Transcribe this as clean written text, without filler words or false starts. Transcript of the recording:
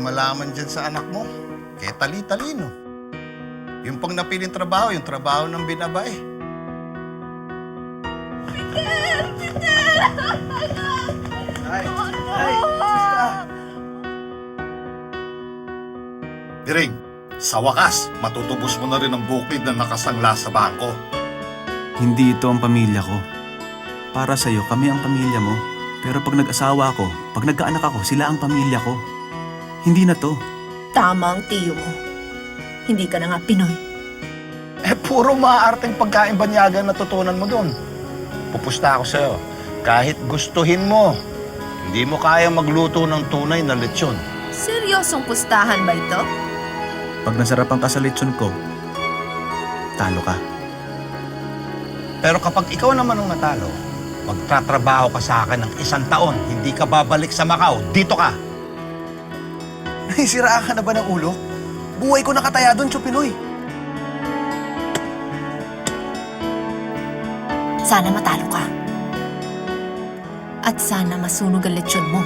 malaman dyan sa anak mo. Kaya tali-talino. Yung pang napiling trabaho, yung trabaho ng binabay. Diring, sa wakas, matutubos mo na rin ang bukid na nakasangla sa bangko. Hindi ito ang pamilya ko. Para sa'yo, kami ang pamilya mo. Pero pag nag-asawa ako, pag nagkaanak ako, sila ang pamilya ko. Hindi na to. Tama ang tiyo mo. Hindi ka na nga Pinoy. Puro maaarteng pagkain banyaga natutunan mo doon. Pupusta ako sa'yo. Kahit gustuhin mo, hindi mo kaya magluto ng tunay na lechon. Seryosong pustahan ba ito? Pag nasarapan ka sa lechon ko, talo ka. Pero kapag ikaw naman ang natalo, magtatrabaho ka sa akin ng 1 taon, hindi ka babalik sa Macau, dito ka. Siraan ka na ba ng ulo? Buhay ko nakataya doon, Chupinoy. Sana matalo ka. At sana masunog ang lechon mo.